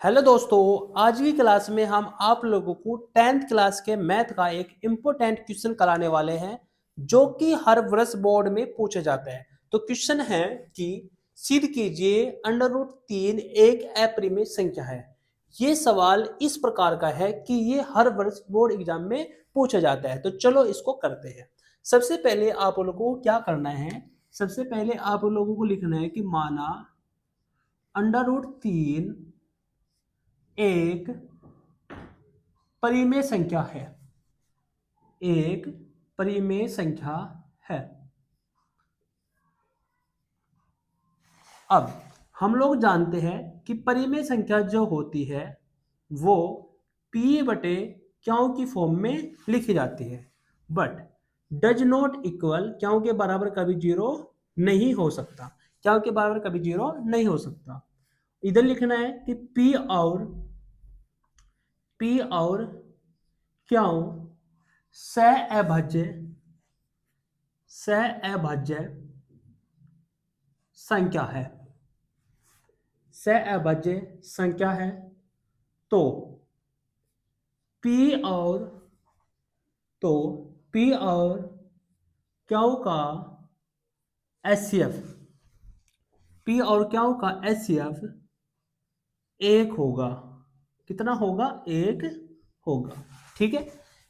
Hello दोस्तों, आज की क्लास में हम आप लोगों को 10th क्लास के मैथ का एक इम्पोर्टेंट क्वेश्चन कराने वाले हैं जो कि हर वर्ष बोर्ड में पूछे जाते हैं। तो क्वेश्चन है कि सिद्ध कीजिए अंडर रूट 3 एक अपरिमेय संख्या है। ये सवाल इस प्रकार का है कि ये हर वर्ष बोर्ड एग्जाम में पूछा जाता है। तो चलो इसको करते हैं। सबसे पहले आप लोगों को क्या करना है, सबसे पहले आप लोगों को लिखना है कि माना अंडर रूट 3 एक परिमेय संख्या है, एक परिमेय संख्या है। अब हम लोग जानते हैं कि परिमेय संख्या जो होती है वो p बटे क्यों की फॉर्म में लिखी जाती है, बट डज नॉट इक्वल क्यों के बराबर कभी जीरो नहीं हो सकता, क्यों के बराबर कभी जीरो नहीं हो सकता। इधर लिखना है कि p और क्यों सह अभाज्य संख्या है, सह संख्या है। तो P और तो P और Q का HCF, P और Q का HCF एक होगा। कितना होगा? एक होगा। ठीक है।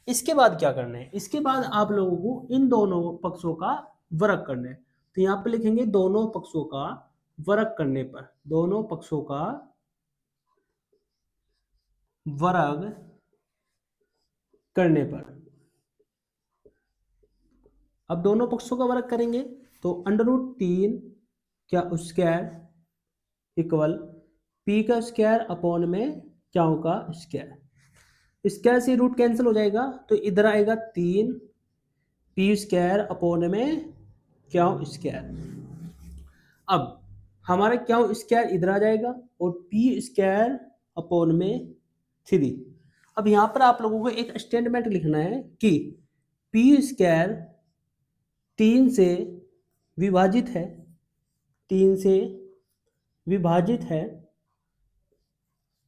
इसके बाद क्या करना है, इसके बाद आप लोगों को इन दोनों पक्षों का वर्ग करना है। तो यहां पे लिखेंगे दोनों पक्षों का वर्ग करने पर, दोनों पक्षों का वर्ग करने पर, अब दोनों पक्षों का वर्ग करेंगे तो अंडर रूट 3 क्या स्क्वायर इक्वल पी का स्क्वायर अपॉन में क्या का स्क्वायर। स्क्वायर से रूट कैंसिल हो जाएगा तो इधर आएगा 3 पी स्क्वायर अपॉन में क्या स्क्वायर। अब हमारा क्या स्क्वायर इधर आ जाएगा और पी स्क्वायर अपॉन में 3। अब यहां पर आप लोगों को एक स्टेटमेंट लिखना है कि पी स्क्वायर 3 से विभाजित है, 3 से विभाजित है,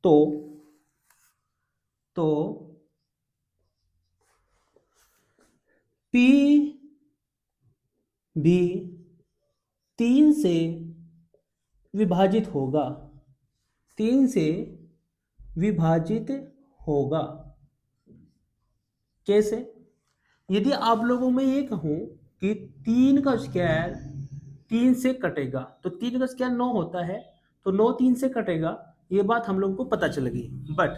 तो P भी 3 से विभाजित होगा, 3 से विभाजित होगा। कैसे? यदि आप लोगों में ये कहूं कि 3 का स्क्वायर 3 से कटेगा तो 3 का स्क्वायर 9 होता है, तो 9 3 से कटेगा, ये बात हम लोगों को पता चल गई। बट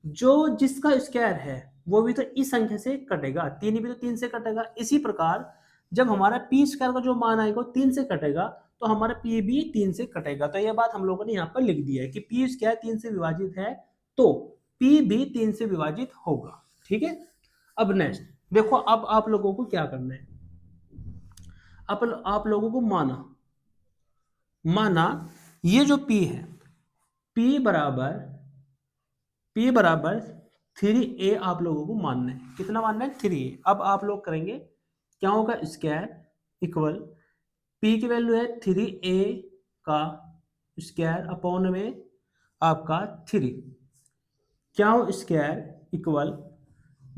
जो जिसका स्क्वायर है वो भी तो इस संख्या से कटेगा, 3 भी तो 3 से कटेगा। इसी प्रकार जब हमारा पी स्क्वायर का जो मान आएगा 3 से कटेगा तो हमारा पी भी 3 से कटेगा। तो यह बात हम लोगों ने यहाँ पर लिख दी है कि पी स्क्वायर 3 से विभाजित है तो पी भी 3 से विभाजित होगा। ठीक है। अब नेक्स्ट देखो, अब आप लोगों को क्या करना है, अब आप लोगों को माना ये जो P है, P बराबर 3a आप लोगों को मानना है। कितना मानना है? 3a। अब आप लोग करेंगे क्या होगा स्क्वायर इक्वल P की वैल्यू है 3a का स्क्वायर अपॉन में आपका 3, क्या स्क्वायर इक्वल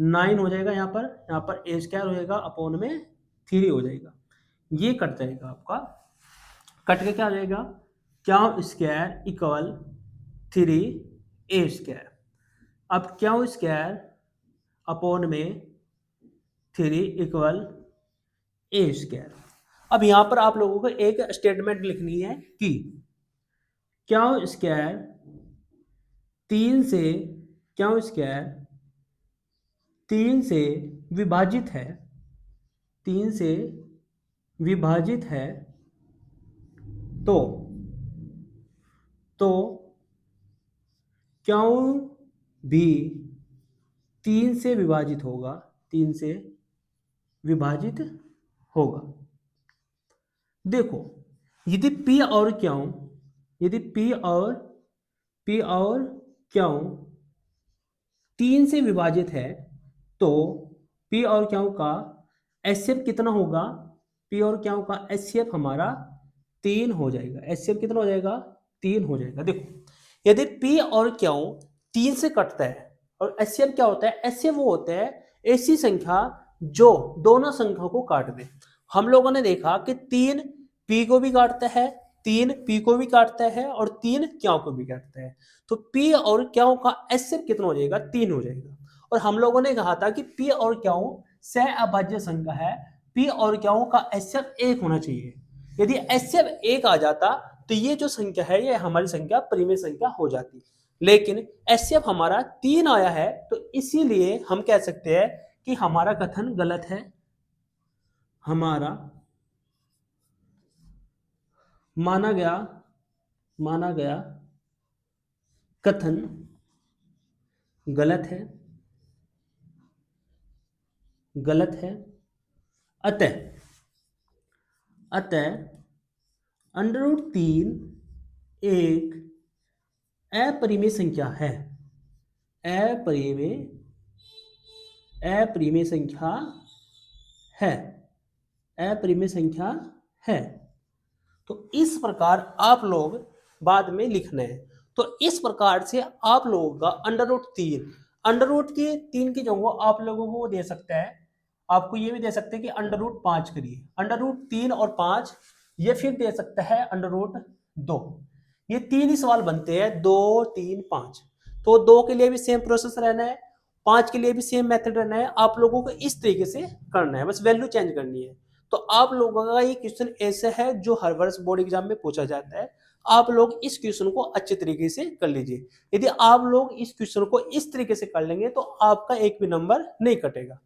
9 हो जाएगा। यहाँ पर a स्क्वायर हो जाएगा अपॉन में 3 हो जाएगा। ये कट जाएगा, आपका कट के क्या हो जाएगा, क्या स्क्वायर इक्वल 3a स्क्वायर। अब क्या स्क्वायर अपॉन में 3 इक्वल a स्क्वायर। अब यहां पर आप लोगों को एक स्टेटमेंट लिखनी है कि क्या स्क्वायर 3 से क्या स्क्वायर 3 से विभाजित है, 3 से विभाजित है, तो क्यों भी 3 से विभाजित होगा, 3 से विभाजित होगा। देखो, यदि P और क्यों, यदि P और क्यों 3 से विभाजित है तो P और क्यों का HCF कितना होगा? P और क्यों का HCF हमारा 3 हो जाएगा। HCF कितना हो जाएगा? 3 हो जाएगा। देखो यदि P और Q 3 से कटता है, और HCF क्या होता है, HCF वो होता है ऐसी संख्या जो दोनों संख्याओं को काट दे। हम लोगों ने देखा कि 3 P को भी काटता है, 3 P को भी काटता है और 3 Q को भी काटता है। तो P और Q का HCF कितना हो जाएगा, 3 हो जाएगा। और हम लोगों ने कहा था कि P और Q सह अभाज्य संख्या है, P और Q का HCF 1 होना चाहिए। यदि HCF 1 आ जाता तो ये जो संख्या है ये हमारी संख्या परिमेय संख्या हो जाती, लेकिन HCF हमारा 3 आया है, तो इसीलिए हम कह सकते हैं कि हमारा कथन गलत है। हमारा माना गया कथन गलत है। अतः √3 एक अपरिमेय संख्या है। अपरिमेय संख्या है। तो इस प्रकार आप लोग बाद में लिखना है। तो इस प्रकार से आप लोगों का √3 की जगह आप लोगों को दे सकता है, आपको ये भी दे सकते हैं कि √5 करिए, √3 और 5, ये फिर दे सकता है √2। ये 3 ही सवाल बनते हैं, 2 3 5। तो 2 के लिए भी सेम प्रोसेस रहना है, 5 के लिए भी सेम मेथड रहना है। आप लोगों को इस तरीके से करना है, बस वैल्यू चेंज करनी है। तो आप लोगों का ये क्वेश्चन ऐसा है जो हर वर्ष बोर्ड एग्जाम में पूछा जाता है। आप लोग इस क्वेश्चन को अच्छे तरीके से कर लीजिए। यदि आप लोग इस क्वेश्चन को इस तरीके से कर लेंगे तो आपका एक भी नंबर नहीं कटेगा।